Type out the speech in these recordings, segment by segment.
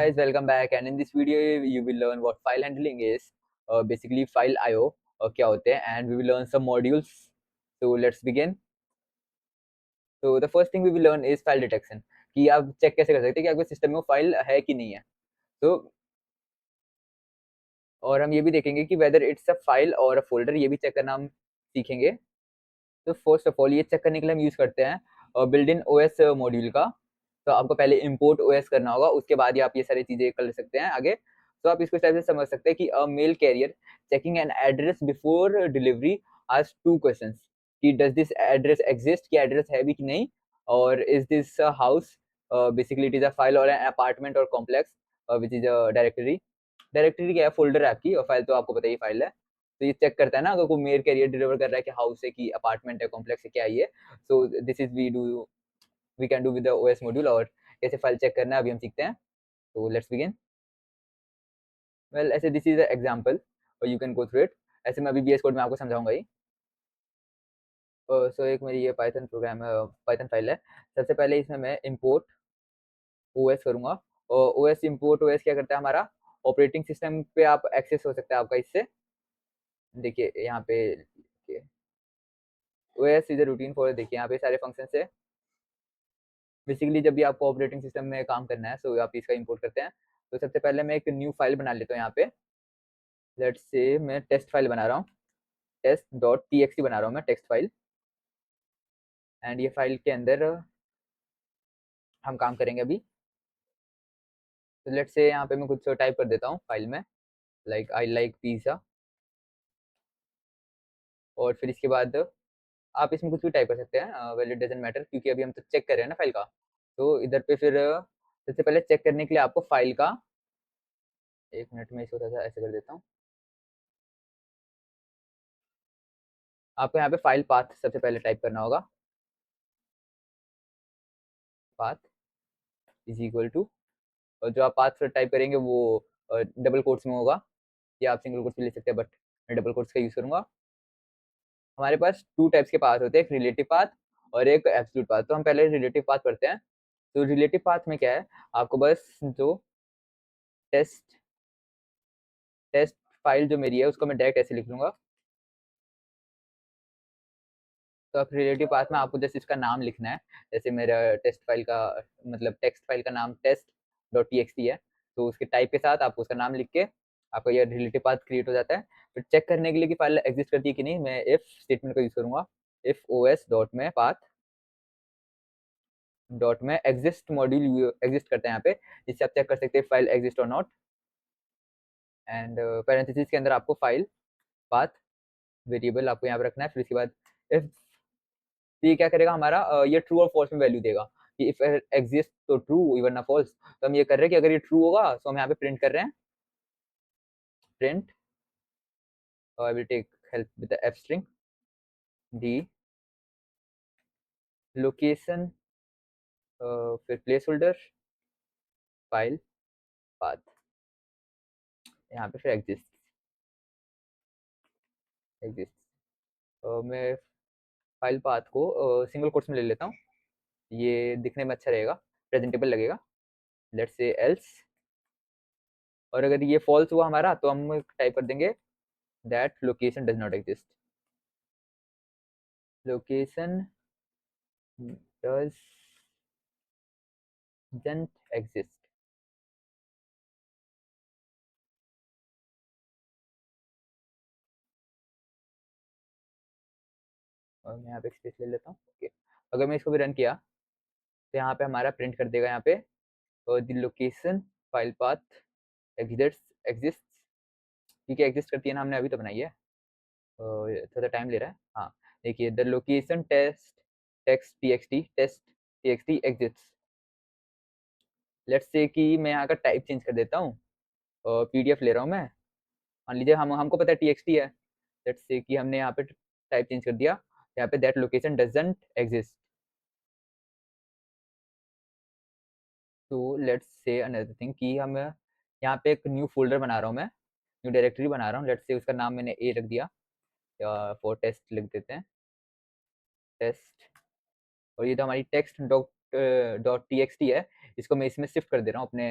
guys, welcome back, and in this video you will learn what file handling is, basically file IO क्या होते हैं, and we will learn some modules. So let's begin. So the first thing we will learn is file detection, कि आप check कैसे कर सकते हैं कि आपके सिस्टम में वो फाइल है कि नहीं है. तो और हम ये भी देखेंगे कि वेदर इट्स अ फाइल और अ फोल्डर, ये भी चेक करना हम सीखेंगे. तो फर्स्ट ऑफ ऑल ये चेक करने के लिए हम यूज करते हैं बिल्ड इन ओएस मॉड्यूल का. तो आपको पहले इंपोर्ट ओएस करना होगा, उसके बाद ही आप ये सारी चीजें कर सकते हैं आगे. तो आप इसको इस टाइप से समझ सकते हैं कि a mail carrier checking an address before delivery asks two questions, कि डज दिस एड्रेस एग्जिस्ट, कि एड्रेस है भी कि नहीं, और is this house, basically it is a file और एन अपार्टमेंट और complex which is a directory. Directory क्या है, फोल्डर है आपकी, और फाइल तो आपको पता ही फाइल है. तो ये चेक करता है ना, अगर कोई मेल कैरियर डिलीवर कर रहा है कि हाउस है कि अपार्टमेंट है कॉम्प्लेक्स है क्या है ये. So this is we can do with the OS module. और कैसे फाइल चेक करना है अभी हम सीखते हैं. तो लेट्स बिगिन. वेल ऐसे दिस इज एग्जांपल और you can go through it. ऐसे मैं अभी बीएस कोड में आपको समझाऊंगा ही. सो एक मेरी ये पाइथन प्रोग्राम है, पाइथन फाइल है. सबसे पहले इसमें मैं इंपोर्ट ओएस करूंगा. और ओएस इंपोर्ट ओएस क्या करता है, हमारा ऑपरेटिंग सिस्टम पे आप एक्सेस हो सकता है आपका इससे. देखिए यहाँ पे OS is a routine for, देखिए यहाँ पे सारे फंक्शन है. बेसिकली जब भी आपको ऑपरेटिंग सिस्टम में काम करना है तो आप इसका इंपोर्ट करते हैं. तो सबसे पहले मैं एक न्यू फाइल बना लेता हूँ यहाँ पे. लेट्स से मैं टेस्ट फाइल बना रहा हूँ, test dot T X T बना रहा हूँ मैं, टेक्स्ट फाइल. एंड ये फाइल के अंदर हम काम करेंगे अभी. तो लेट्स से यहाँ पे मैं कुछ टाइप कर देता हूँ फाइल में, लाइक आई लाइक पिज्जा. और फिर इसके बाद आप इसमें कुछ भी टाइप कर सकते हैं, वेल इट डजेंट मैटर, क्योंकि अभी हम तो चेक कर रहे हैं ना फाइल का. तो इधर पे फिर सबसे पहले चेक करने के लिए आपको फाइल का, एक मिनट में इसको थोड़ा सा ऐसे कर देता हूँ. आपको यहाँ पे फाइल पाथ सबसे पहले टाइप करना होगा. पाथ इज इक्वल टू, और जो आप पाथ टाइप करेंगे वो डबल कोट्स में होगा, या आप सिंगल कोट्स भी ले सकते हैं, बट मैं डबल कोट्स का यूज करूंगा. हमारे पास टू टाइप्स के पाथ होते हैं, एक रिलेटिव पाथ और एक एब्सोल्यूट पाथ. तो हम पहले रिलेटिव पाथ पढ़ते हैं. तो रिलेटिव पाथ में क्या है, आपको बस जो टेस्ट टेस्ट फाइल जो मेरी है उसको मैं डायरेक्ट ऐसे लिख लूंगा. तो आप रिलेटिव पाथ में आपको जैसे इसका नाम लिखना है, जैसे मेरा टेस्ट फाइल का मतलब टेक्स्ट फाइल का नाम test dot T X T है. तो उसके टाइप के साथ आपको उसका नाम लिख के आपका ये रिलेटिव पाथ क्रिएट हो जाता है. फिर चेक करने के लिए कि फाइल एग्जिस्ट करती है कि नहीं, मैं इफ स्टेटमेंट का यूज करूंगा. इफ ओएस डॉट में पाथ डॉट में एग्जिस्ट मॉड्यूल एग्जिस्ट करता है यहाँ पे, जिससे आप चेक कर सकते हैं फाइल एग्जिस्ट और नॉट. एंड पैरेंथेसिस के अंदर आपको फाइल पाथ वेरिएबल आपको यहाँ पे रखना है. फिर इसके बाद इफ, तो ये क्या करेगा हमारा, ये ट्रू और फॉल्स में वैल्यू देगा, कि इफ एग्जिस्ट तो ट्रू वरना फॉल्स. तो हम ये कर रहे हैं कि अगर ये ट्रू होगा तो हम यहाँ पे प्रिंट कर रहे हैं, print, I will take help with the F string the location, फिर प्लेस होल्डर, फाइल पाथ, यहाँ पे फिर एग्जिस्ट एग्जिस्ट. मैं फाइल पाथ को सिंगल कोट्स में ले लेता हूँ, ये दिखने में अच्छा रहेगा, प्रेजेंटेबल लगेगा. लेट्स से एल्स, और अगर ये फॉल्स हुआ हमारा तो हम टाइप कर देंगे that location does not exist. Location doesn't exist. और मैं यहाँ पे स्पेस ले लेता हूँ. ओके, अगर मैं इसको भी रन किया तो यहाँ पे हमारा प्रिंट कर देगा यहाँ पे the location file path exist, क्योंकि एग्जिस्ट करती है ना, हमने अभी तो बनाई है, थोड़ा टाइम ले रहा है. हाँ, देखिए the location test text T X T exist. Let's say कि मैं यहाँ का टाइप चेंज कर देता हूँ, पीडीएफ ले रहा हूँ मैं. मान लीजिए हम हमको पता है टीएक्सटी है. लेट्स से कि हमने यहाँ पे टाइप चेंज कर दिया, यहाँ पे दैट लोकेशन डजंट एग्जिस्ट. तो लेट्स से अनदर थिंग कि हम यहाँ पे एक न्यू फोल्डर बना रहा हूँ मैं, न्यू डायरेक्टरी बना रहा हूँ. लेट्स से उसका नाम मैंने ए रख दिया, या फॉर टेस्ट लिख देते हैं, टेस्ट. और ये तो हमारी text dot dot T X T है, इसको मैं इसमें शिफ्ट कर दे रहा हूँ अपने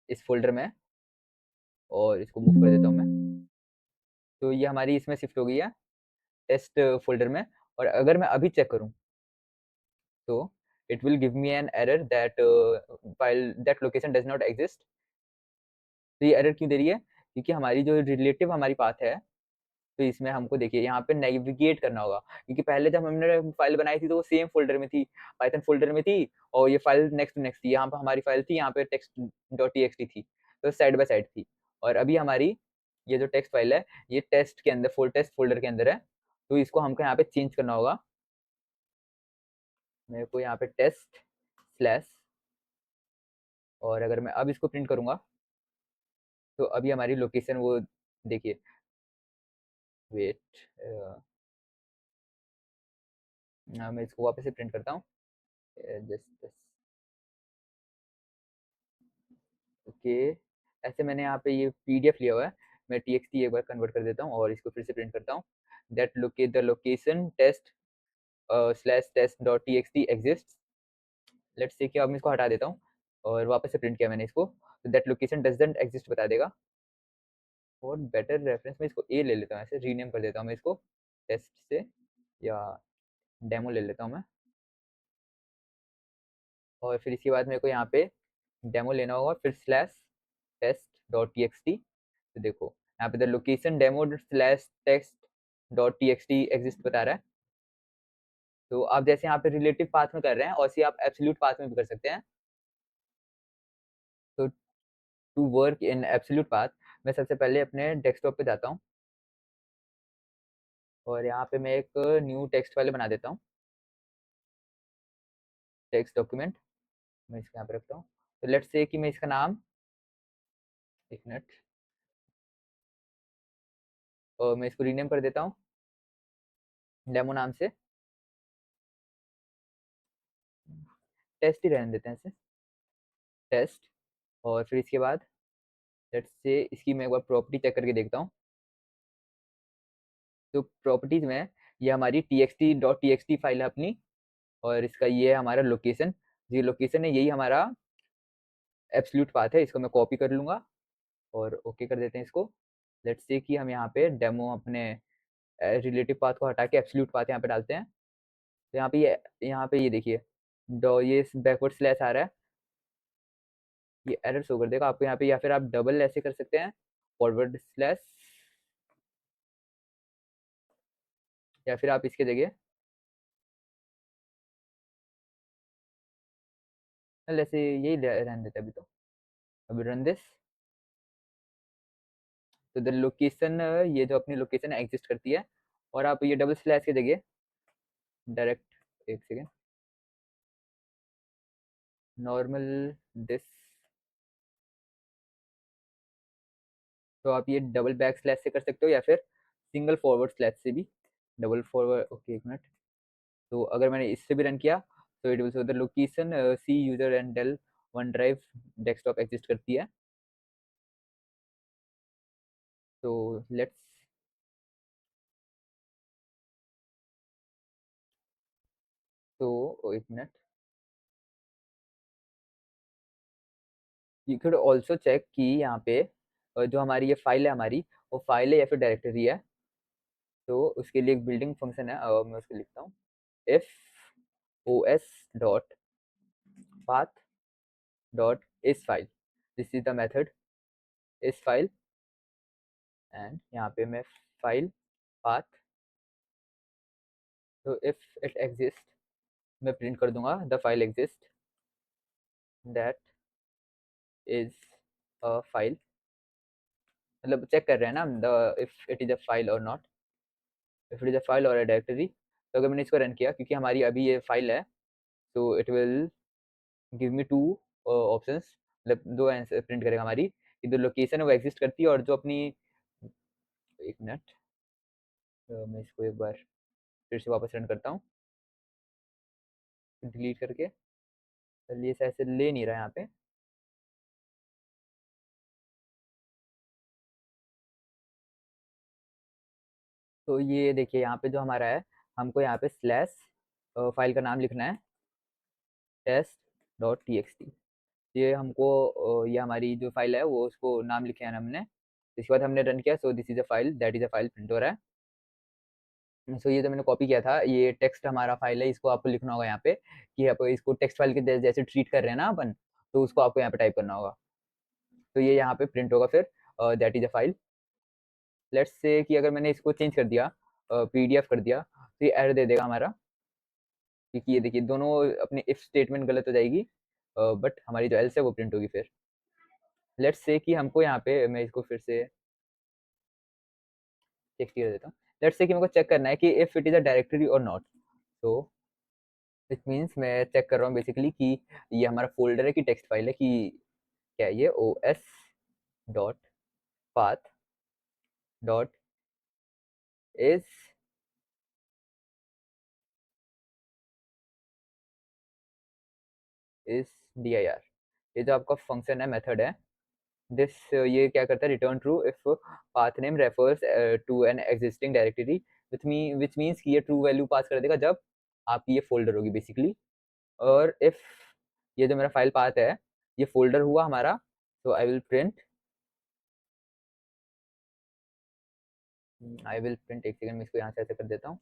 इस फोल्डर में, और इसको मूव कर देता हूँ मैं। तो ये हमारी इसमें शिफ्ट हो गई है टेस्ट फोल्डर में। और अगर मैं अभी चेक करूँ तो it will give me an error that file that location does not exist. तो ये एरर क्यों दे रही है? क्योंकि हमारी जो रिलेटिव हमारी पाथ है, तो इसमें हमको देखिए यहाँ पे नेविगेट करना होगा, क्योंकि पहले जब हमने फाइल बनाई थी तो वो सेम फोल्डर में थी, पाइथन फोल्डर में थी, और ये फाइल नेक्स्ट टू नेक्स्ट थी। यहाँ पे हमारी फाइल थी, यहाँ पे टेक्स्ट डॉट टी थी, तो साइड बाय साइड थी। और अभी हमारी ये जो टेक्स्ट फाइल है, ये टेस्ट के अंदर टेस्ट फोल्डर के अंदर है। तो इसको हमको यहाँ पे चेंज करना होगा। मेरे को यहाँ पे टेस्ट स्लैश, और अगर मैं अब इसको प्रिंट करूंगा तो अभी हमारी लोकेशन वो देखिए, वेट, मैं इसको वापस से प्रिंट करता हूँ। जस्ट ओके, ऐसे मैंने यहाँ पे ये पीडीएफ लिया हुआ है, मैं टीएक्सटी एक बार कन्वर्ट कर देता हूँ और इसको फिर से प्रिंट करता हूँ। That locate the location test slash test dot T X T exist. Let's say कि अब मैं इसको हटा देता हूँ और वापस से प्रिंट किया मैंने इसको, तो दैट लोकेशन डजंट एग्जिस्ट बता देगा। और बेटर रेफरेंस में इसको ए ले लेता हूँ, ऐसे रीनेम कर देता हूँ मैं इसको टेस्ट से, या डेमो ले लेता हूँ मैं। और फिर इसके बाद मेरे को यहाँ पे डेमो लेना होगा, फिर slash test dot T X T. तो देखो यहाँ पे the location demo slash text dot T X T exist बता रहा है। तो आप जैसे यहाँ पे रिलेटिव पाथ में कर रहे हैं, और सी आप एब्सोल्यूट पाथ में भी कर सकते हैं। तो to work in absolute path, मैं सबसे पहले अपने डेस्कटॉप पे जाता हूँ, और यहाँ पे मैं एक न्यू टेक्स्ट फाइल बना देता हूँ, टेक्स्ट डॉक्यूमेंट। मैं इसको यहाँ पे रखता हूँ। तो लेट्स से कि मैं इसका नाम, एक मिनट, और मैं इसको रीनेम कर देता हूँ डेमो नाम से, टेस्ट ही रहने देते हैं इसे, टेस्ट। और फिर इसके बाद लेट्स से इसकी मैं एक बार प्रॉपर्टी चेक करके देखता हूँ। तो प्रॉपर्टीज में ये हमारी txt.txt फाइल है अपनी, और इसका ये है हमारा लोकेशन, ये लोकेशन है, यही हमारा एब्सोल्यूट पाथ है। इसको मैं कॉपी कर लूंगा और ओके कर देते हैं इसको। लेट्स से कि हम यहाँ पे डेमो अपने रिलेटिव पाथ को हटा के एब्सोल्यूट पाथ यहाँ पे डालते हैं। तो यहाँ पे ये देखिए, डॉ ये बैकवर्ड स्लैश आ रहा है, ये एरर शो कर देगा आपको यहाँ पे, या फिर आप डबल ऐसे कर सकते हैं, फॉरवर्ड स्लैश, या फिर आप इसके जगह ऐसे यही रहने देते हैं अभी। तो अभी रन दिस, तो द लोकेशन, ये जो अपनी लोकेशन एग्जिस्ट करती है। और आप ये डबल स्लैश की जगह डायरेक्ट, एक सेकेंड, नॉर्मल दिस, तो आप ये डबल बैक स्लैश से कर सकते हो, या फिर सिंगल फॉरवर्ड स्लैश से भी, डबल फॉरवर्ड, ओके एक मिनट। तो अगर मैंने इससे भी रन किया तो it will show the location C user and Dell one drive desktop exist करती है। तो लेट्स, तो एक minute, you can also check कि यहाँ पे जो हमारी ये फाइल है हमारी, वो फाइल है या फिर डायरेक्टरी है। तो उसके लिए एक बिल्डिंग फंक्शन है, मैं उसको लिखता हूँ, if O S dot path dot is file, this is the method is file, and यहाँ पे मैं फाइल पाथ, तो इफ इट एग्जिस्ट मैं प्रिंट कर दूंगा the file exist, that is a file, मतलब चेक कर रहे हैं ना the if it is a file और not, if it is a file और अ डायरेक्टरी। तो अगर मैंने इसको रन किया, क्योंकि हमारी अभी ये फाइल है, तो it will give me two options, मतलब दो आंसर प्रिंट करेगा हमारी, कि जो लोकेशन है वो एग्जिस्ट करती है, और जो अपनी, एक मिनट, मैं इसको एक बार फिर से वापस रन करता हूँ डिलीट करके, चलिए ऐसे ले नहीं रहा है यहाँ पे। तो ये देखिए यहाँ पे जो हमारा है, हमको यहाँ पे स्लैश फाइल का नाम लिखना है test dot T X T. ये हमको ये हमारी जो फाइल है वो उसको नाम लिखे हैं हमने, इसके बाद हमने रन किया। सो this is a file, that is a file print हो रहा है। सो ये जो मैंने कॉपी किया था, ये टेक्स्ट हमारा फाइल है, इसको आपको लिखना होगा यहाँ पे कि आप इसको टेक्स्ट फाइल के जैसे ट्रीट कर रहे हैं ना अपन, तो उसको आपको यहाँ पे टाइप करना होगा। तो ये यहाँ पे प्रिंट होगा फिर, that is a file. Let's say कि अगर मैंने इसको चेंज कर दिया, पीडीएफ कर दिया, तो ये एरर दे देगा हमारा, क्योंकि ये देखिए दोनों अपनी इफ स्टेटमेंट गलत हो जाएगी, बट हमारी जो एल्स है वो प्रिंट होगी फिर। लेट्स से कि हमको यहाँ पे, मैं इसको फिर से चेक कर देता हूँ। लेट्स से कि मेरे को चेक करना है कि if it is a directory और नॉट। तो इट मीन्स मैं चेक कर रहा हूँ बेसिकली कि ये हमारा फोल्डर है कि टेक्स्ट फाइल है, कि क्या है ये O S dot path dot is is D I R. ये जो आपका फंक्शन है, मेथड है, दिस ये क्या करता है, return true if path name refers to an existing directory, which means कि ये ट्रू वैल्यू पास कर देगा जब आपकी ये फोल्डर होगी बेसिकली। और इफ ये जो मेरा फाइल पाथ है ये फोल्डर हुआ हमारा, तो आई विल प्रिंट एक सेकंड में इसको यहाँ से ऐसे कर देता हूँ।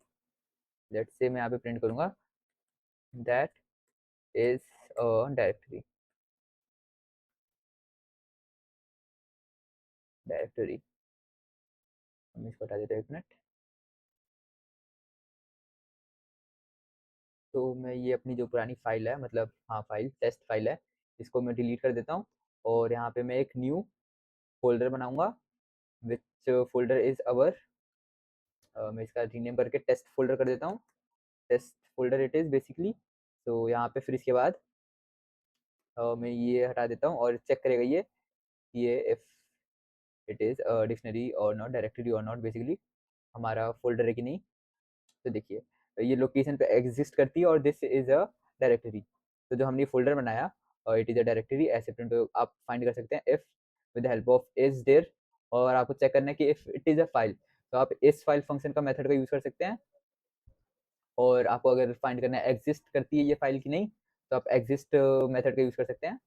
लेट्स से मैं यहाँ पे प्रिंट करूंगा दैट इज अ डायरेक्टरी। हम इसको हटा देते हैं 1 मिनट। तो मैं ये अपनी जो पुरानी फाइल है, मतलब हाँ फाइल टेस्ट फाइल है, इसको मैं डिलीट कर देता हूँ, और यहाँ पे मैं एक न्यू फोल्डर बनाऊंगा, विच फोल्डर इज अवर, मैं इसका रीनेम करके टेस्ट फोल्डर कर देता हूँ। Test folder it is basically. तो यहाँ पे फिर इसके बाद मैं ये हटा देता हूँ और चेक करेगा ये इफ इट इज डिक्शनरी और नॉट, डायरेक्टरी और नॉट, बेसिकली हमारा फोल्डर है कि नहीं। तो देखिए ये लोकेशन पे एग्जिस्ट करती है और दिस इज अ डायरेक्टरी। तो जो हमने फोल्डर बनाया और इट इज अ डायरेक्टरी, ऐसे प्रिंट आप फाइंड कर सकते हैं if with the help of is there. और आपको चेक करना है कि if it is a file, तो आप इस फाइल फंक्शन का मेथड का यूज कर सकते हैं। और आपको अगर फाइंड करना है एग्जिस्ट करती है ये फाइल की नहीं, तो आप एग्जिस्ट मेथड का यूज कर सकते हैं।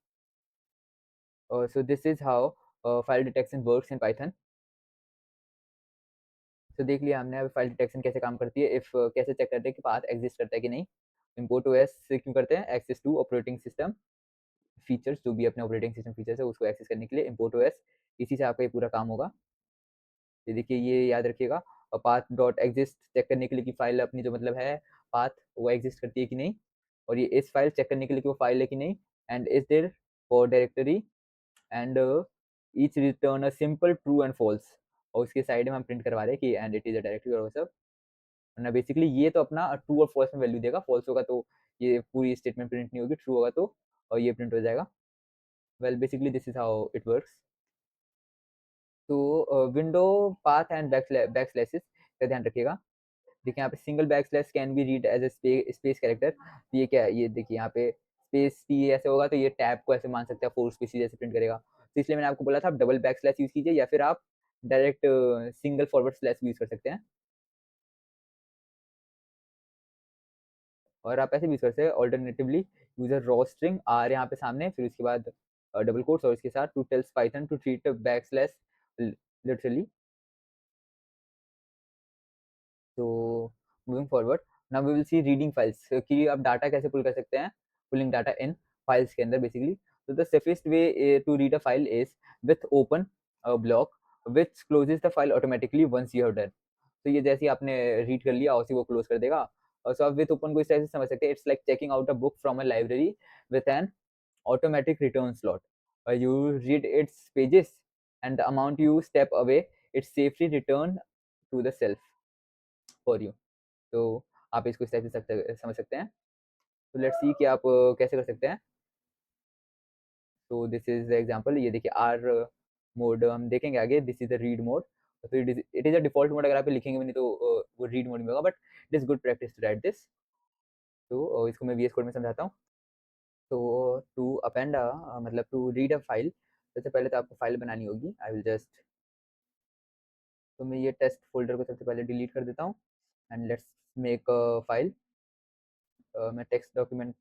सो this is how file detection works in Python. तो देख लिया हमने अब फाइल डिटेक्शन कैसे काम करती है, इफ कैसे चेक करते हैं कि पाथ एग्जिस्ट करता है कि नहीं। इम्पोर्ट ओएस से क्यों करते हैं, access to operating system features, जो भी अपने ऑपरेटिंग सिस्टम फीचर्स है उसको एक्सेस करने के लिए इम्पोर्ट ओएस, इसी से आपका ये पूरा काम होगा। ये देखिए ये याद रखिएगा, और पाथ डॉट एग्जिस्ट चेक करने के लिए कि फाइल अपनी जो मतलब है पाथ वो एग्जिस्ट करती है कि नहीं। और ये इस फाइल चेक करने के लिए कि वो फाइल है कि नहीं, and is there for directory, and each return a simple true and false. और उसके साइड में हम प्रिंट करवा रहे हैं कि and it is a directory और वो सब। वरना बेसिकली ये तो अपना ट्रू और फॉल्स में वैल्यू देगा, फॉल्स होगा तो ये पूरी स्टेटमेंट प्रिंट नहीं होगी, ट्रू होगा तो और ये प्रिंट हो जाएगा। Well basically this is how it works. तो window path and backslashes का ध्यान रखिएगा। देखिए यहाँ पे single backslash can be read as a space character. ये क्या है, ये देखिए यहाँ पे स्पेस टी ऐसे होगा तो ये टैब को ऐसे मान सकते हैं, फोर स्पेसिस ऐसे प्रिंट करेगा। तो इसलिए मैंने आपको बोला था आप डबल बैक स्लैश यूज कीजिए, या फिर आप direct single forward slash use कर सकते हैं। और आप ऐसे भी यूज कर सकते हैं alternatively user raw string R यहाँ पे सामने, फिर उसके बाद डबल कोट्स और इसके साथ to tells Python to treat backslash literally. तो moving forward, now we will see reading files, कि आप डाटा कैसे पुल कर सकते हैं, पुलिंग डाटा इन फाइल्स के अंदर बेसिकली। तो the safest way to read a file is with open block which closes the file automatically once you have done. तो ये जैसे ही आपने रीड कर लिया उसी वो क्लोज कर देगा। और सो आप विथ ओपन को इस तरह से समझ सकते हैं, it's like checking out a book from a library with an automatic return slot. You read its pages and the amount you step away, it's safely returned to the self for you. तो आप इसको इस type से समझ सकते हैं। तो let's see कि आप कैसे कर सकते हैं। तो दिस इज द एग्जांपल, ये देखिए आर मोड हम देखेंगे आगे, this is the read mode. तो फिर it is a default mode, अगर आप लिखेंगे भी नहीं तो वो रीड मोड में होगा, but it is good practice to write this. तो इसको मैं वीएस कोड में समझाता हूँ। तो टू अपेंड मतलब टू रीड अ फाइल, सबसे पहले तो आपको फाइल बनानी होगी। आई विल जस्ट, तो मैं ये टेस्ट फोल्डर को सबसे पहले डिलीट कर देता हूँ, and let's make a file. मैं text document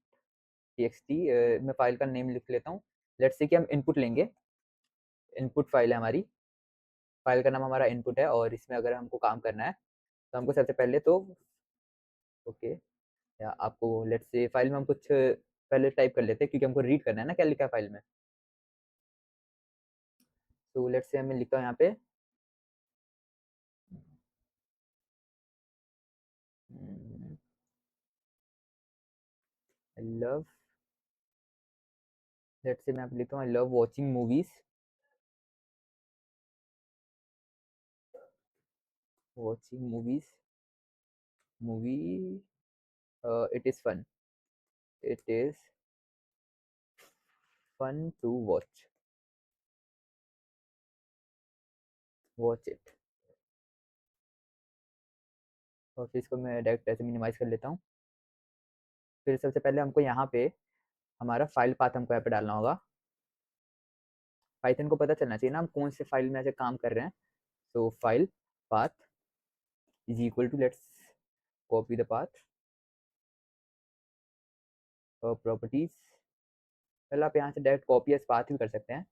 T X T, मैं फाइल का नेम लिख लेता हूँ, लेट्स से कि हम इनपुट लेंगे, इनपुट फाइल है हमारी, फाइल का नाम हमारा इनपुट है, और इसमें अगर हमको काम करना है तो हमको सबसे पहले तो ओके, या आपको लेट्स से फाइल में हम कुछ पहले टाइप कर लेते हैं, क्योंकि हमको रीड करना है ना क्या लिखा है फाइल में। तो लेट्स से हमें लिखा है यहाँ पे आई लव, लेट्स से मैं यहाँ पे लिखता हूँ I love watching movies, watching movies, movie, it is fun, it is fun to watch, watch it. और फिर इसको मैं डायरेक्ट ऐसे मिनिमाइज कर लेता हूँ। फिर सबसे पहले हमको यहाँ पे हमारा फाइल पाथ हमको यहाँ पे डालना होगा। पाइथन को पता चलना चाहिए ना हम कौन से फाइल में ऐसे काम कर रहे हैं। तो file path is equal to, let's copy the path, properties, पहले आप यहाँ से डायरेक्ट कॉपी एज पाथ भी कर सकते हैं।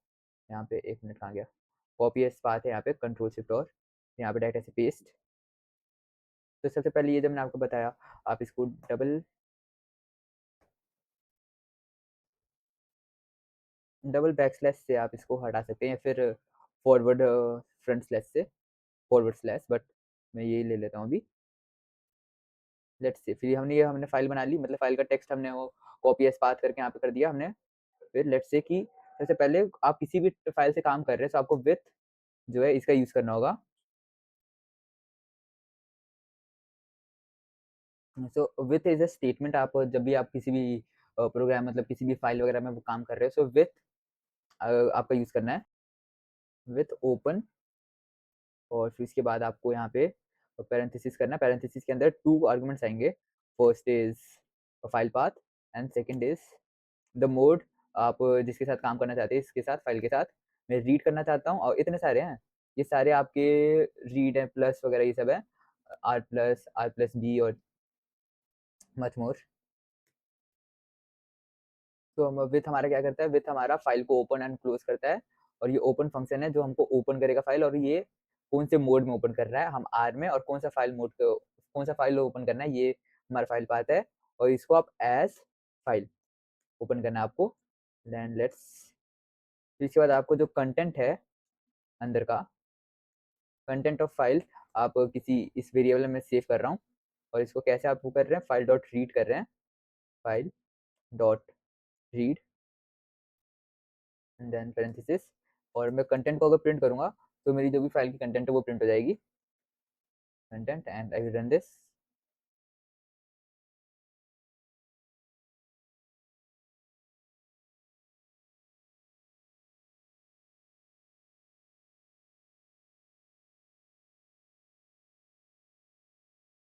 यहाँ पे एक मिनट कहाँ गया, कॉपी एज पाथ है यहाँ पे, कंट्रोल शिफ्ट और यहाँ पे डायरेक्ट ऐसे पेस्ट। तो सबसे पहले ये जब मैंने आपको बताया, आप इसको डबल डबल बैक स्लैश से आप इसको हटा सकते हैं, या फिर फॉरवर्ड फ्रंट स्लैश से, फॉरवर्ड स्लैश, बट मैं यही ले लेता हूँ अभी। लेट्स से फिर हमने फाइल बना ली, मतलब फाइल का टेक्स्ट हमने वो कॉपी एज पाथ करके यहाँ पे कर दिया हमने। फिर लेट्स से कि सबसे पहले आप किसी भी फाइल से काम कर रहे हैं तो आपको विथ जो है इसका यूज करना होगा। So with is a statement, आप जब भी आप किसी भी प्रोग्राम मतलब किसी भी फाइल वगैरह में वो काम कर रहे हो, सो विथ आपका यूज करना है, विथ ओपन। और फिर इसके बाद आपको यहाँ पे पैरेंथेसिस करना है, पैरेंथेसिस के अंदर टू आर्गुमेंट्स आएंगे, first is file path and second is the mode, आप जिसके साथ काम करना चाहते हैं, इसके साथ फाइल के साथ मैं रीड करना चाहता हूँ, और इतने सारे हैं, ये सारे आपके रीड है प्लस वगैरह ये सब है, आर प्लस बी और मच मोर। तो हम विथ हमारा क्या करता है, विथ हमारा फाइल को ओपन एंड क्लोज करता है, और ये ओपन फंक्शन है जो हमको ओपन करेगा फाइल, और ये कौन से मोड में ओपन कर रहा है, हम आर में, और कौन सा फाइल मोड कौन सा फाइल ओपन करना है, ये हमारा फाइल पाथ है, और इसको आप एज फाइल ओपन करना है आपको। देन लेट्स, इसके बाद आपको जो कंटेंट है अंदर का, कंटेंट ऑफ फाइल आप किसी इस वेरिएबल में सेव कर रहा हूँ, और इसको कैसे आप वो कर रहे हैं, फाइल डॉट रीड कर रहे हैं, file dot read and then parenthesis, और मैं कंटेंट को अगर प्रिंट करूंगा तो मेरी जो भी फाइल की कंटेंट है वो प्रिंट हो जाएगी, content, and I will run this.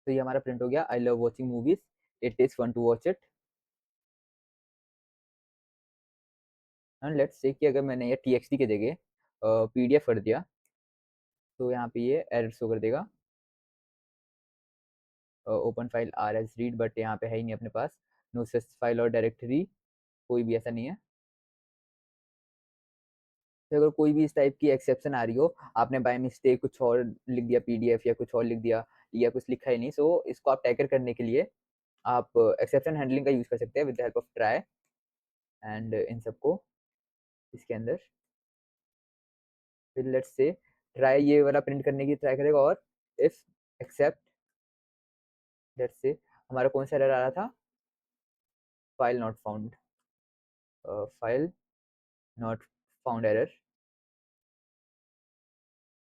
तो ये हमारा प्रिंट हो गया, I love watching movies, it is fun to watch it. And let's say कि अगर मैंने ये txt के जगह pdf कर दिया, तो यहाँ पे ये एरर शो कर देगा, open file R S reed, but यहाँ पे है ही नहीं अपने पास, नो सच फाइल और डायरेक्टरी, कोई भी ऐसा नहीं है। तो अगर कोई भी इस टाइप की एक्सेप्शन आ रही हो, आपने बाय मिस्टेक कुछ और लिख दिया पीडीएफ, या कुछ और लिख दिया, या कुछ लिखा ही नहीं, सो इसको आप टैकल करने के लिए आप एक्सेप्शन हैंडलिंग का यूज कर सकते हैं with the help of try, and in सबको इसके अंदर फिर लेट्स से ट्राई ये वाला प्रिंट करने की ट्राई करेगा, और इफ एक्सेप्ट, लेट्स से हमारा कौन सा एरर आ रहा था, file not found, file not found error,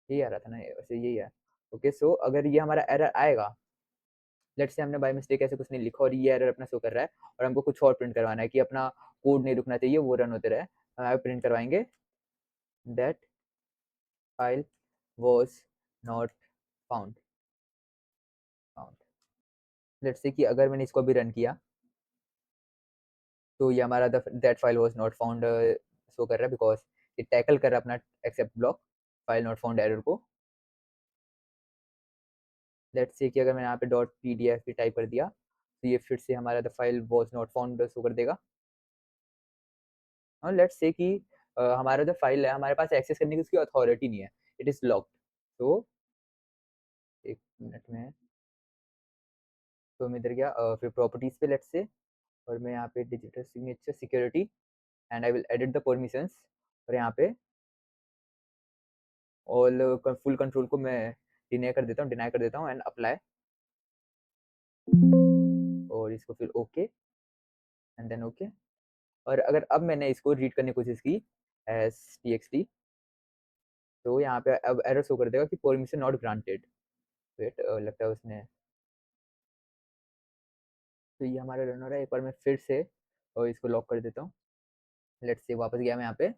यही आ रहा था ना, वैसे यही है। ओके, सो अगर ये हमारा एरर आएगा, लेट्स से हमने बाय मिस्टेक ऐसे कुछ नहीं लिखा और ये एरर अपना शो कर रहा है, और हमको कुछ और प्रिंट करवाना है कि अपना कोड नहीं रुकना चाहिए, वो रन होते रहे, हम प्रिंट करवाएंगे that file was not found, found. Let's say कि अगर मैंने इसको भी रन किया, तो ये हमारा that file was not found show कर रहा है, बिकॉज ये टैकल कर रहा है अपना except block, file not found error को। लेट्स से कि अगर मैंने यहाँ पे डॉट pdf भी टाइप कर दिया, तो ये फिर से हमारा the file was not found show कर देगा। और लेट्स से कि हमारा जो फाइल है हमारे पास एक्सेस करने की उसकी अथॉरिटी नहीं है, इट इज लॉक्ड। तो एक मिनट में, तो मैं इधर गया फिर प्रॉपर्टीज पे लेट्स से, और मैं यहाँ पे digital signature security and I will edit the permissions, और यहाँ पे ऑल फुल कंट्रोल को मैं डिनाई कर देता हूँ एंड अप्लाई, और इसको फिर ओके एंड देन ओके। और अगर अब मैंने इसको रीड करने की कोशिश की एस टी एक्स टी, तो यहाँ पे अब एरर शो कर देगा कि परमिशन नॉट ग्रांटेड। वेट, लगता है उसने, तो ये हमारा रन हो रहा है। एक बार मैं फिर से और इसको लॉक कर देता हूँ। लेट्स से वापस गया मैं यहाँ पे,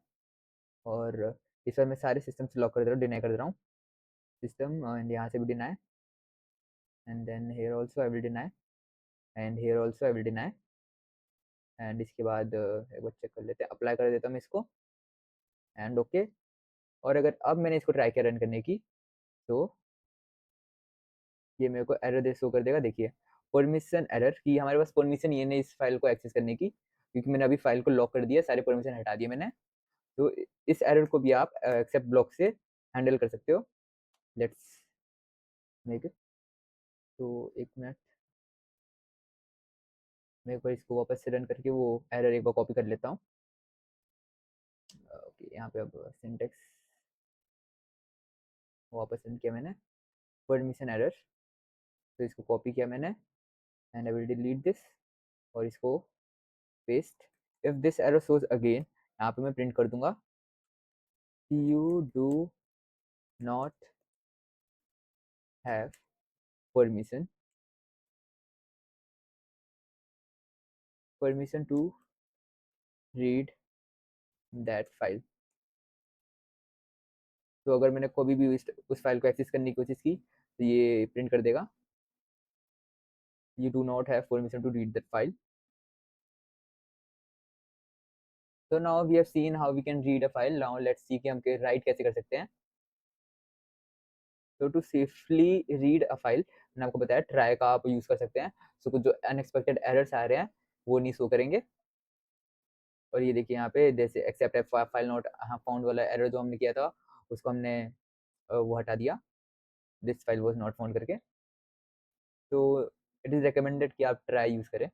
और इस बार मैं सारे सिस्टम से लॉक कर दे रहा हूँ, डिनाई कर दे रहा हूँ सिस्टम, एंड यहाँ से भी deny, and then here also I will deny, and here also I will deny, and इसके बाद एक बार चेक कर लेते हैं, अप्लाई कर देता हूँ मैं इसको एंड ओके। और अगर अब मैंने इसको ट्राई किया रन करने की, तो ये मेरे को एरर दे शो कर देगा। देखिए परमिशन एरर, कि हमारे पास परमिशन ये नहीं इस फाइल को एक्सेस करने की, क्योंकि मैंने अभी फाइल को लॉक कर दिया, सारे परमिशन हटा दिए मैंने। तो इस एरर को भी आप एक्सेप्ट ब्लॉक से हैंडल कर सकते हो। Let's make it. तो एक मिनट, मैं एक बार इसको वापस से रन करके वो एरर एक बार कॉपी कर लेता हूँ। ओके, यहाँ पे अब सिंटेक्स वापस रन किया मैंने, परमिशन एरर, तो इसको कॉपी किया मैंने and I will delete this, और इसको paste. If this error shows again, यहाँ पे मैं प्रिंट कर दूंगा you do not have permission to read that file. तो अगर मैंने कभी भी उस फाइल को एक्सेस करने की कोशिश की, तो ये प्रिंट कर देगा you do not have permission to read that file. So now we have seen how we can read a file. Now let's see कि हम राइट कैसे कर सकते हैं। तो to safely read a file, मैंने आपको बताया ट्राई का आप यूज कर सकते हैं। सो कुछ जो अनएक्सपेक्टेड एरर्स आ रहे हैं वो नहीं शो करेंगे। और ये देखिए यहाँ पे जैसे एक्सेप्ट फाइल नॉट फाउंड वाला एरर जो हमने किया था, उसको हमने वो हटा दिया, this file was not found करके। तो इट इज रिकमेंडेड कि आप ट्राई यूज करें।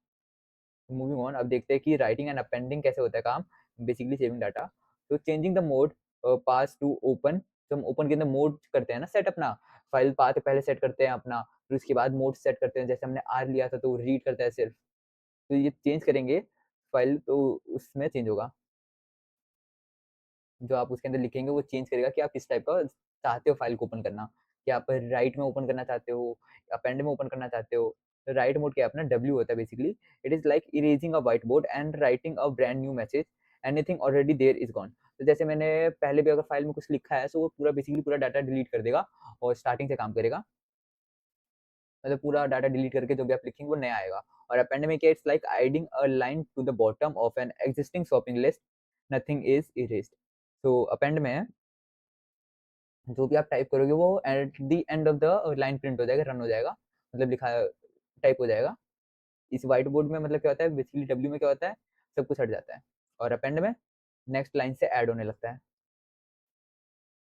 मूविंग ऑन, अब देखते हैं कि राइटिंग एंड अपेंडिंग कैसे होता है काम, बेसिकली सेविंग डाटा। तो changing the mode pass to open, तो हम ओपन के अंदर मोड करते हैं ना सेट अपना, फाइल पाथ पहले सेट करते हैं अपना, फिर उसके बाद मोड सेट करते हैं। जैसे हमने आर लिया था तो रीड करता है सिर्फ, तो ये चेंज करेंगे फाइल तो उसमें चेंज होगा। जो आप उसके अंदर लिखेंगे वो चेंज करेगा कि आप किस टाइप का चाहते हो फाइल को ओपन करना, कि आप राइट में ओपन करना चाहते हो, अपेंड में ओपन करना चाहते हो। राइट मोड क्या अपना डब्ल्यू होता है basically, it is like erasing a whiteboard and writing a brand new message, anything already there is gone. तो जैसे मैंने पहले भी अगर फाइल में कुछ लिखा है तो वो पूरा बेसिकली पूरा डाटा डिलीट कर देगा और स्टार्टिंग से काम करेगा। मतलब पूरा डाटा डिलीट करके जो भी आप लिखेंगे वो नया आएगा। और अपेंड में क्या, it's like adding a line to the bottom of an existing shopping list, nothing is erased. तो अपेंड में जो भी आप टाइप करोगे वो at the end of the line print हो जाएगा, रन हो जाएगा, मतलब लिखा टाइप हो जाएगा। इस व्हाइट बोर्ड में मतलब क्या होता है, बेसिकली डब्ल्यू में क्या होता है, सब कुछ हट जाता है, और अपेंड में नेक्स्ट लाइन से ऐड होने लगता है।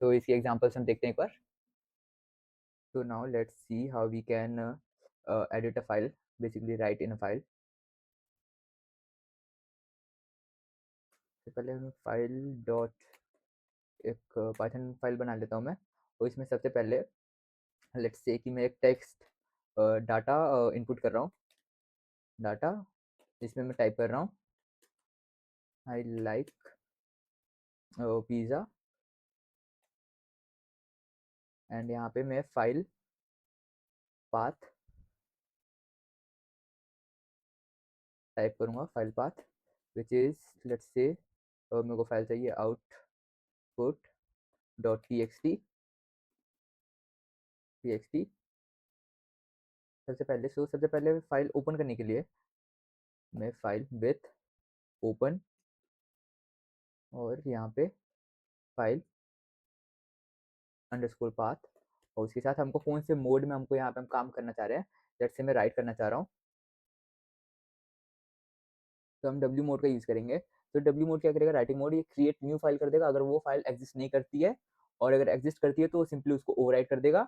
तो इसकी एग्जांपल्स हम देखते हैं एक बार। तो now let's see how we can edit a file, basically write in a file. तो पहले हम फाइल डॉट एक पाइथन फाइल बना लेता हूँ मैं, और इसमें सबसे पहले लेट्स से कि मैं एक टेक्स्ट डाटा इनपुट कर रहा हूँ, डाटा जिसमें मैं टाइप कर रहा हूँ आई लाइक पिज़्ज़ा, एंड यहाँ पे मैं फाइल पाथ टाइप करूँगा, file path which is let's say, और मेरे को फाइल चाहिए output dot T X T. सबसे पहले फाइल ओपन करने के लिए मैं फाइल विथ ओपन, और यहाँ पे फाइल अंडरस्कोर पाथ, और उसके साथ हमको कौन से मोड में हमको यहाँ पे हम काम करना चाह रहे हैं, जैसे मैं राइट करना चाह रहा हूँ तो हम डब्ल्यू मोड का यूज़ करेंगे। तो डब्ल्यू मोड क्या करेगा, राइटिंग मोड ये क्रिएट न्यू फाइल कर देगा अगर वो फाइल एग्जिस्ट नहीं करती है, और अगर एग्जिस्ट करती है तो सिंपली उसको ओवरराइट कर देगा।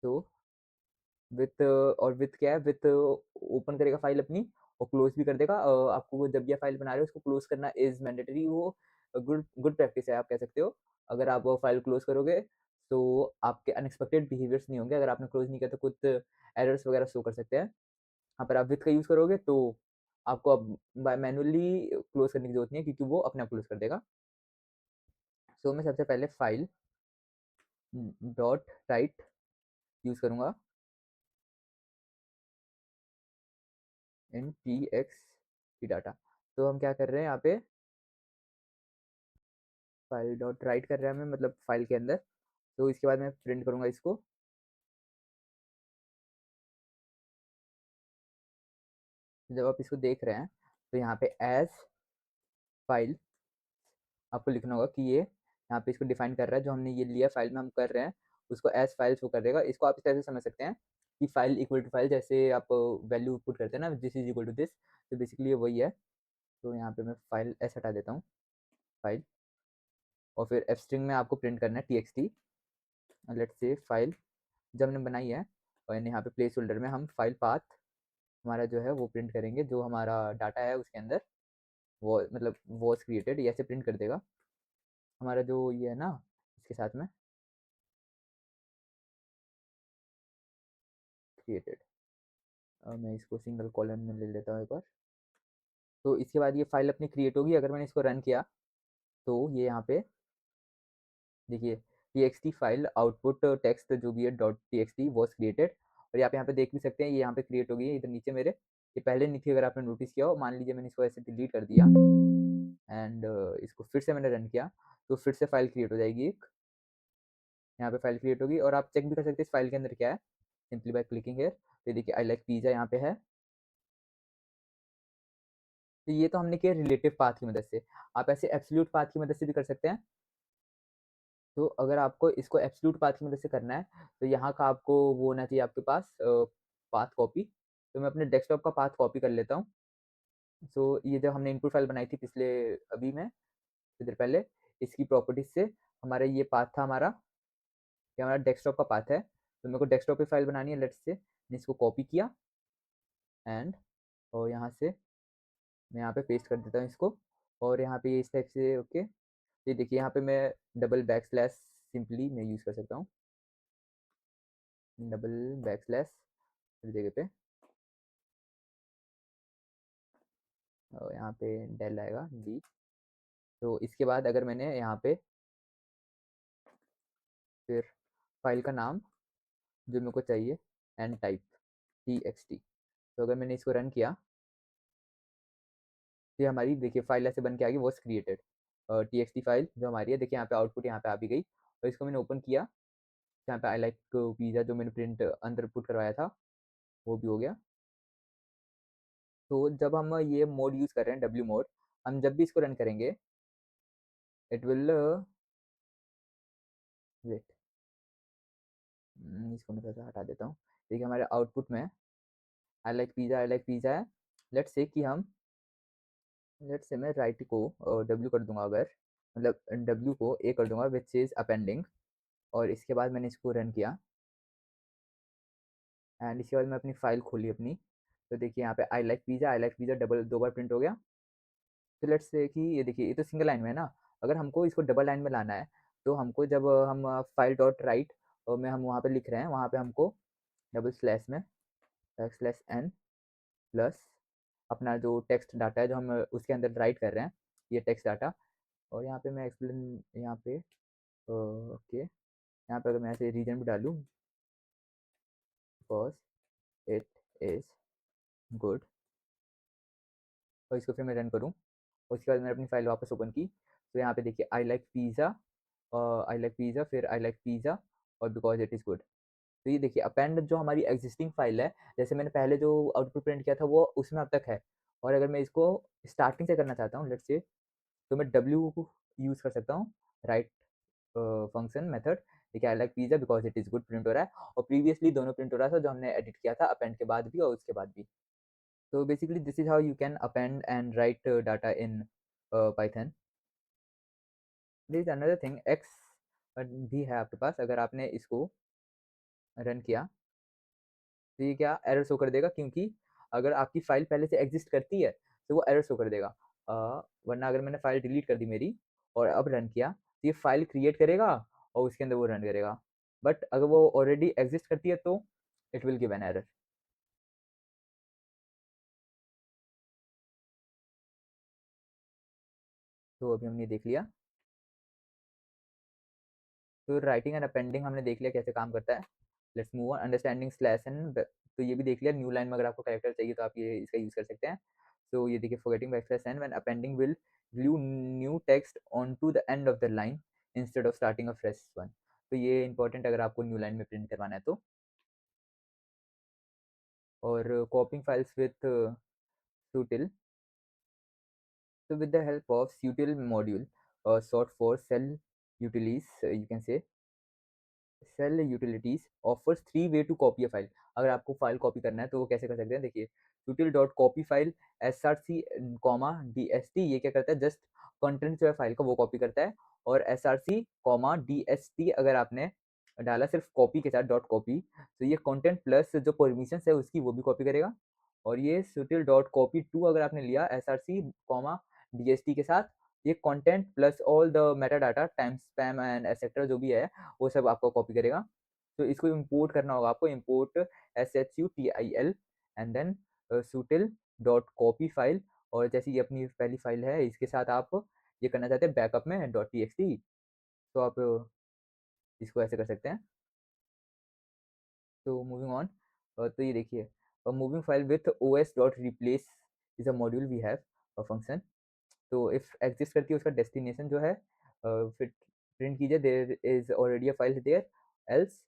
तो विथ और विथ क्या है, विथ ओपन करेगा फाइल अपनी और क्लोज भी कर देगा। आपको जब ये फाइल बना रहे हो उसको क्लोज करना इज मैंडेटरी, वो गुड गुड प्रैक्टिस है आप कह सकते हो। अगर आप वो फाइल क्लोज करोगे तो आपके अनएक्सपेक्टेड बिहेवियर्स नहीं होंगे। अगर आपने क्लोज नहीं किया तो कुछ एरर्स वगैरह शो कर सकते हैं। यहाँ पर आप विथ का यूज करोगे तो आपको अब मैनुअली क्लोज करने की जरूरत नहीं है, क्योंकि वो अपने आप क्लोज कर देगा। सो मैं सबसे पहले फाइल डॉट राइट यूज करूंगा इन टी एक्स की डाटा। तो हम क्या कर रहे हैं यहाँ पे, फाइल डॉट राइट कर रहे हैं हमें, मतलब फाइल के अंदर। तो इसके बाद मैं प्रिंट करूंगा इसको। जब आप इसको देख रहे हैं तो यहाँ पे एज फाइल आपको लिखना होगा कि ये यहाँ पे इसको डिफाइन कर रहा है, जो हमने ये लिया फाइल में हम कर रहे हैं उसको एज फाइल शो कर देगा। इसको आप इस तरह से समझ सकते हैं कि फाइल इक्वल टू फाइल, जैसे आप वैल्यू पुट करते हैं ना, this is equal to this, तो बेसिकली ये वही है। तो यहाँ पे मैं फाइल एस हटा देता हूँ, फाइल, और फिर एफ स्ट्रिंग में आपको प्रिंट करना है T X T. Let's say file जब हमने बनाई है, और यहाँ पे प्लेस होल्डर में हम फाइल पाथ हमारा जो है वो प्रिंट करेंगे, जो हमारा डाटा है उसके अंदर वो मतलब वॉज क्रिएटेड, ये ऐसे प्रिंट कर देगा हमारा जो ये है ना, इसके साथ में क्रिएटेड। मैं इसको सिंगल कॉलन में ले लेता हूँ एक बार। तो इसके बाद ये फाइल अपनी क्रिएट होगी। अगर मैंने इसको रन किया तो ये यहाँ पे देखिए txt फाइल आउटपुट टेक्स्ट जो भी है डॉट txt वॉज क्रिएटेड। और यहाँ पे देख भी सकते हैं ये यहाँ पे क्रिएट हो गई है इधर नीचे मेरे, ये पहले नहीं थी अगर आपने नोटिस किया हो। मान लीजिए मैंने इसको ऐसे डिलीट कर दिया एंड इसको फिर से मैंने रन किया तो फिर से फाइल क्रिएट हो जाएगी एक, यहाँ पे फाइल क्रिएट होगी। और आप चेक भी कर सकते हैं इस फाइल के अंदर क्या है, सिंपली बाय क्लिकिंग हेयर। तो देखिए आई लाइक पिज्जा यहाँ पे है। तो ये तो हमने किया रिलेटिव पाथ की मदद से, आप ऐसे एब्सोल्यूट पाथ की मदद से भी कर सकते हैं। तो अगर आपको इसको एब्सोल्यूट पाथ की मदद से करना है तो यहाँ का आपको वो होना चाहिए आपके पास पाथ कॉपी। तो मैं अपने डेस्कटॉप का पाथ कॉपी कर लेता हूँ। सो ये जब हमने इनपुट फाइल बनाई थी पिछले अभी में इधर पहले, इसकी प्रॉपर्टीज से हमारा ये पाथ था, हमारा ये हमारा डेस्कटॉप का पाथ है। तो मेरे को डेस्कटॉप पे फाइल बनानी है, लेट्स से मैंने इसको कॉपी किया एंड और यहाँ से मैं यहाँ पे पेस्ट कर देता हूँ इसको। और यहाँ पे ये इस टाइप से ओके। ये देखिए यहाँ पे मैं डबल बैक स्लैश सिंपली मैं यूज़ कर सकता हूँ, डबल बैक स्लैश जगह पे, और यहाँ पे डेल आएगा डी। तो इसके बाद अगर मैंने यहाँ पे फिर फाइल का नाम जो मेरे को चाहिए and type T X T. तो अगर मैंने इसको रन किया तो ये हमारी देखिए फाइल ऐसे बन के आ गई, was created T X T file जो हमारी है। देखिए यहाँ पे आउटपुट यहाँ पे आ भी गई। और इसको मैंने ओपन किया, यहाँ पे आई लाइक पिज्जा जो मैंने प्रिंट अंदर पुट करवाया था वो भी हो गया। तो जब हम ये मोड यूज़ कर रहे हैं डब्ल्यू मोड, हम जब भी इसको रन करेंगे इट विल वेट, इसको मैं थोड़ा सा हटा देता हूँ। देखिए हमारे आउटपुट में आई लाइक पिज़्ज़ा है। लेट्स से कि हम लेट्स से मैं राइट को डब्ल्यू कर दूंगा, अगर मतलब डब्ल्यू को ए कर दूंगा विच इज़ अपेंडिंग। और इसके बाद मैंने इसको रन किया एंड इसके बाद मैं अपनी फाइल खोली अपनी। तो देखिए यहाँ पे आई लाइक पिज़्ज़ा डबल दो बार प्रिंट हो गया। तो लेट्स से कि ये देखिए ये तो सिंगल लाइन में है ना, अगर हमको इसको डबल लाइन में लाना है तो हमको जब हम फाइल डॉट राइट में हम वहाँ पे लिख रहे हैं, वहाँ पे हमको डबल स्लैश में बैक स्लैश एन प्लस अपना जो टेक्स्ट डाटा है जो हम उसके अंदर राइट कर रहे हैं, ये टेक्स्ट डाटा। और यहाँ पे मैं एक्सप्लेन यहाँ पे ओके, यहाँ पे अगर मैं ऐसे रीजन भी डालूँ बिकॉज इट इज़ गुड, और इसको फिर मैं रन करूँ और उसके बाद मैंने अपनी फाइल वापस ओपन की। तो यहाँ पे देखिए आई लाइक पिज़्ज़ा फिर आई लाइक पिज़्ज़ा और बिकॉज इट इज़ गुड। तो ये देखिए अपेंड जो हमारी एग्जिस्टिंग फाइल है, जैसे मैंने पहले जो आउटपुट प्रिंट किया था वो उसमें अब तक है। और अगर मैं इसको स्टार्टिंग से करना चाहता हूँ लेट्स से, तो मैं डब्ल्यू को यूज़ कर सकता हूँ, राइट फंक्शन मेथड। देखिए I like pizza because it is good print हो रहा है, और प्रीवियसली दोनों प्रिंट हो रहा था जो हमने एडिट किया था अपेंड के बाद भी और उसके बाद भी। तो basically this is how you can append and write data in Python. There is another thing X भी है आपके पास। अगर आपने इसको रन किया तो ये क्या एरर शो कर देगा, क्योंकि अगर आपकी फाइल पहले से एग्जिस्ट करती है तो वो एरर शो कर देगा। वरना अगर मैंने फाइल डिलीट कर दी मेरी और अब रन किया तो ये फाइल क्रिएट करेगा और उसके अंदर वो रन करेगा। बट अगर वो ऑलरेडी एग्जिस्ट करती है तो it will give an error. तो अभी हमने देख लिया। तो राइटिंग एंड अपेंडिंग हमने देख लिया कैसे काम करता है। Let's move on understanding slash and, तो ये भी देख लिया। न्यू लाइन में अगर आपको कैरेक्टर चाहिए तो आप ये इसका यूज कर सकते हैं। तो ये देखिए forgetting backslash N when appending will glue new text onto the end of the line instead of starting a fresh one। तो ये इंपॉर्टेंट अगर आपको न्यू लाइन में प्रिंट करवाना है तो। और कॉपिंग files with sutil, so with the help of sutil module short for cell utilities, you can say shell utilities offers 3 way to copy a file. अगर आपको फाइल कॉपी करना है तो वो कैसे कर सकते हैं, देखिए util dot copy file src comma dst, ये क्या करता है जस्ट कंटेंट जो है फाइल का वो कॉपी करता है। और src कॉमा dst अगर आपने डाला सिर्फ कॉपी के साथ डॉट कॉपी, तो ये कंटेंट प्लस जो परमिशन है उसकी वो भी कॉपी करेगा। और ये sutil डॉट कॉपी टू अगर आपने लिया src कॉमा dst के साथ, ये content plus all the Meta data time spam and etcetera जो भी है वो सब आपको कॉपी करेगा। तो इसको इंपोर्ट करना होगा आपको, import SHUTIL and then sutil dot copy file. और जैसे ये अपनी पहली फाइल है इसके साथ आप ये करना चाहते हैं बैकअप में डॉट txt, तो आप इसको ऐसे कर सकते हैं। तो मूविंग ऑन, तो ये देखिए moving file with os dot replace is a module we have function. तो इफ एग्जिस्ट करती है उसका डेस्टिनेशन जो है फिर प्रिंट कीजिए there is already a file there else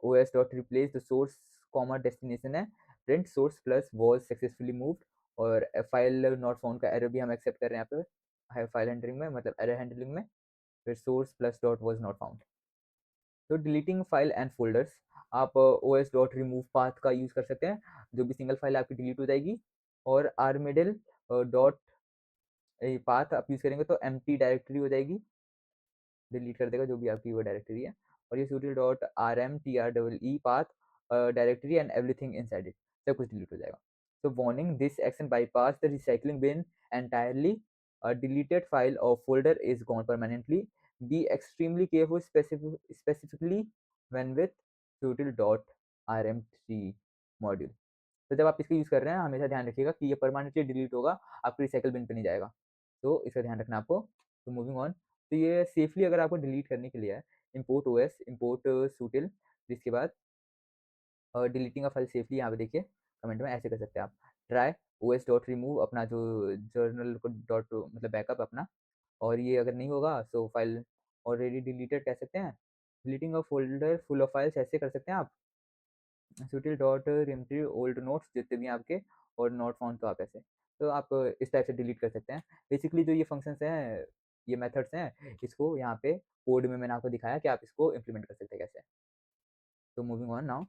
os dot replace the source comma destination है print source plus was successfully moved. और फाइल नॉट फाउंड का एरर भी हम एक्सेप्ट कर रहे हैं यहाँ पे है फाइल हैंडलिंग में, मतलब एरर हैंडलिंग में फिर source plus dot was not found. तो डिलीटिंग फाइल एंड फोल्डर्स, आप os डॉट रिमूव पाथ का यूज कर सकते हैं, जो भी सिंगल फाइल आपकी डिलीट हो जाएगी। और armadale डॉट पाथ आप यूज करेंगे तो एम्प्टी डायरेक्टरी हो जाएगी, डिलीट कर देगा जो भी आपकी वो डायरेक्टरी है। और ये sutil dot R M T R double E path directory and everything inside it, सब कुछ डिलीट हो जाएगा। तो warning this action bypass the recycling bin entirely, deleted file or folder is gone permanently, be extremely careful specifically when with sutil dot rm3 module। तो जब आप इसका use कर रहे हैं हमेशा ध्यान रखिएगा कि ये परमानेंटली डिलीट होगा, आपके रिसाइकल बिन पे नहीं जाएगा, तो इसका ध्यान रखना आपको। तो मूविंग ऑन, तो ये सेफली अगर आपको डिलीट करने के लिए है इम्पोर्ट ओएस इम्पोर्ट sutil, इसके बाद डिलीटिंग का फाइल सेफली यहाँ पे देखिए कमेंट में ऐसे कर सकते हैं आप ट्राई os डॉट रिमूव अपना जो जर्नल डॉट मतलब बैकअप अपना। और ये अगर नहीं होगा तो फाइल ऑलरेडी डिलीटेड कह सकते हैं। Deleting a folder full of files ऐसे कर सकते हैं आप sutil dot remove old notes जितने भी हैं आपके और नॉट फाउंड, तो आप ऐसे तो आप इस टाइप से डिलीट कर सकते हैं। बेसिकली जो ये फंक्शंस हैं ये मेथड्स हैं, इसको यहाँ पे कोड में मैंने आपको दिखाया कि आप इसको इम्प्लीमेंट कर सकते हैं कैसे। तो moving on now,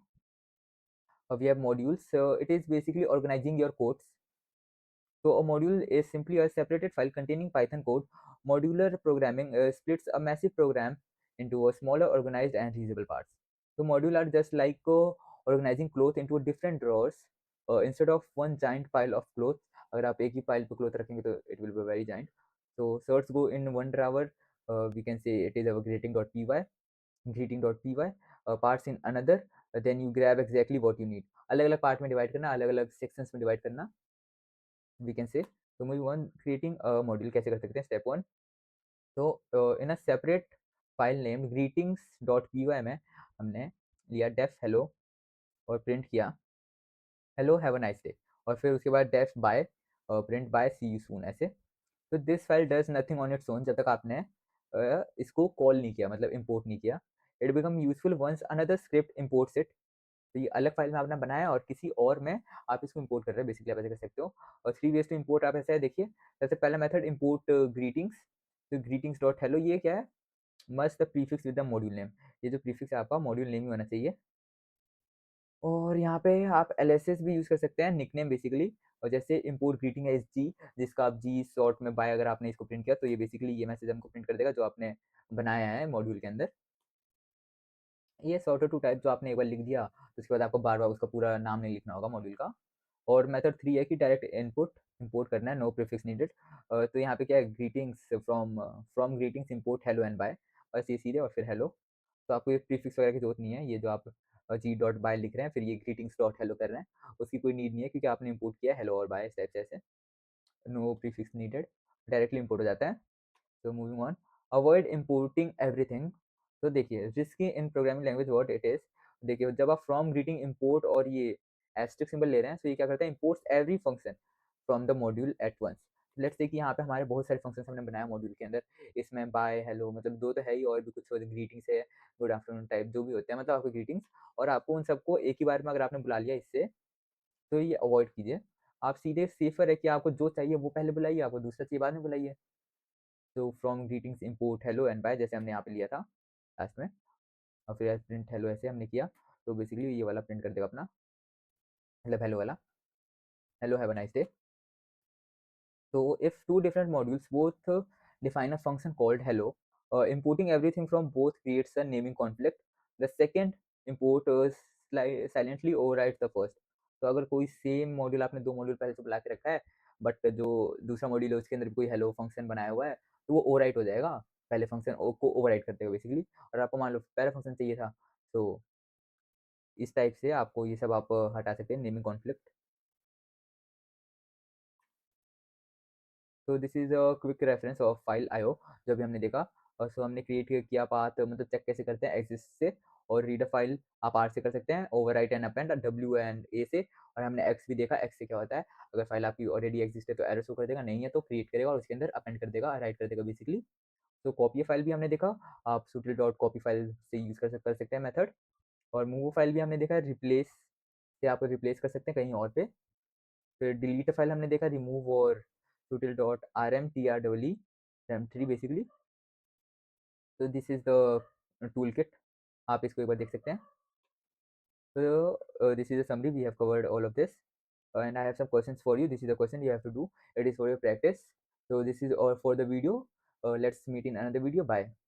we have modules, so it is basically organizing your codes। So a module is simply a separated file containing Python code। Modular programming splits a massive program into a smaller organized and reusable parts। So module are just like organizing clothes into different drawers instead of one giant pile of clothes। अगर आप एक ही pile पे clothes रखेंगे तो it will be very giant। So certs go in one drawer, we can say it is our greeting.py parts in another, then you grab exactly what you need। अलग अलग part में divide करना, अलग अलग sections में divide करना, we can say. तो moving on, creating a module कैसे कर सकते हैं, स्टेप वन। तो in a separate file name greetings dot P Y में हमने लिया डेफ हेलो और प्रिंट किया hello have a nice day. और फिर उसके बाद def bye print bye see you soon ऐसे। तो this file does nothing on its own, जब तक आपने इसको कॉल नहीं किया, मतलब इंपोर्ट नहीं किया। It become useful once another script imports it. तो ये अलग फाइल में आपने बनाया और किसी और में आप इसको इंपोर्ट कर रहे हैं, बेसिकली आप ऐसे कर सकते हो। और 3 ways टू इंपोर्ट आप ऐसे है, देखिए सबसे पहला मेथड इंपोर्ट ग्रीटिंग्स। तो ग्रीटिंग्स डॉट हेलो ये क्या है, must the prefix with the module name, ये जो प्रीफिक्स है आपका मॉड्यूल नेम ही होना चाहिए। और यहाँ पे आप एलएसएस भी यूज कर सकते हैं, निकनेम बेसिकली। और जैसे इम्पोर्ट ग्रीटिंग है इस जी, जिसका आप जी शॉर्ट में बाय अगर आपने इसको प्रिंट किया तो ये बेसिकली ये मैसेज हमको प्रिंट कर देगा जो आपने बनाया है मॉड्यूल के अंदर। ये सॉर्ट टू टाइप जो आपने एक बार लिख दिया तो उसके बाद आपको बार बार उसका पूरा नाम नहीं लिखना होगा मॉड्यूल का। और मेथड 3 है कि डायरेक्ट इनपुट इंपोर्ट करना है, नो प्रीफिक्स नीडेड। तो यहाँ पे क्या है, greetings from greetings import hello and bye, बस ये सीधे और फिर हेलो। तो आपको ये प्रीफिक्स वगैरह की जरूरत नहीं है, ये जो आप जी डॉट बाय लिख रहे हैं फिर ये ग्रीटिंग्स डॉट हेलो कर रहे हैं उसकी कोई नीड नहीं है क्योंकि आपने इंपोर्ट किया हेलो और बाय इस टाइप से ऐसे, no prefix needed, directly import हो जाता है। तो moving on, avoid importing everything. तो देखिए risky in programming language what it is, देखिए जब आप फ्रॉम ग्रीटिंग इंपोर्ट और ये एस्ट्रिक सिंबल ले रहे हैं तो ये क्या करता है, imports every function from the module at once. Let's say कि यहाँ पे हमारे बहुत सारे फंक्शंस हमने बनाया मॉड्यूल के अंदर, इसमें बाय हेलो मतलब दो तो है ही और भी कुछ ग्रीटिंग्स है, गुड आफ्टरनून टाइप जो भी होते हैं मतलब आपके ग्रीटिंग्स, और आपको उन सबको एक ही बार में अगर आपने बुला लिया इससे तो ये अवॉइड कीजिए। आप सीधे सेफर है कि आपको जो चाहिए वो पहले बुलाइए, आपको दूसरा चाहिए बाद में बुलाइए। तो from greetings import hello and bye जैसे हमने यहाँ पे लिया था लास्ट में, और फिर प्रिंट हेलो ऐसे हमने किया तो बेसिकली ये वाला प्रिंट कर देगा अपना, मतलब हेलो वाला, hello have a nice day. So if two different modules both define a function called hello, importing everything from both creates a naming conflict. The second import silently overrides the first. तो अगर कोई same module आपने दो module पहले से बुला के रखा है बट जो दूसरा मॉड्यूल है उसके अंदर कोई हेलो फंक्शन बनाया हुआ है तो वो ओवरराइट हो जाएगा, पहले फंक्शन को ओवरराइट कर देगा बेसिकली। और आपको मान लो पहला फंक्शन चाहिए था तो इस टाइप से आपको ये सब आप हटा सकते हैं नेमिंग कॉन्फ्लिक्ट। तो this is a quick reference of file IO जो भी हमने देखा। और सो हमने क्रिएट किया पाथ मतलब चेक कैसे करते हैं एग्जिस्ट से, और रीड अ फाइल आप आर से कर सकते हैं, overwrite and append W and A से, और हमने एक्स भी देखा एक्स से क्या होता है, अगर फाइल आपकी ऑलरेडी एग्जिस्ट है तो एरर शो कर देगा, नहीं है तो क्रिएट करेगा और उसके अंदर अपेंड कर देगा, राइट कर देगा बेसिकली। तो कॉपी फाइल भी हमने देखा, आप सुटली डॉट कॉपी फाइल से यूज कर सकते हैं मेथड। और मूव फाइल भी हमने देखा, रिप्लेस से आप रिप्लेस कर सकते हैं कहीं और पे। फिर डिलीट फाइल हमने देखा, रिमूव और टूटल dot R M T R W रैम थ्री बेसिकली। तो this is the toolkit, आप इसको एक बार देख सकते हैं। तो this is a summary, we have covered all of this and I have some questions for you. This is the question you have to do. It is for your practice. So this is all for the video. Let's meet in another video. Bye.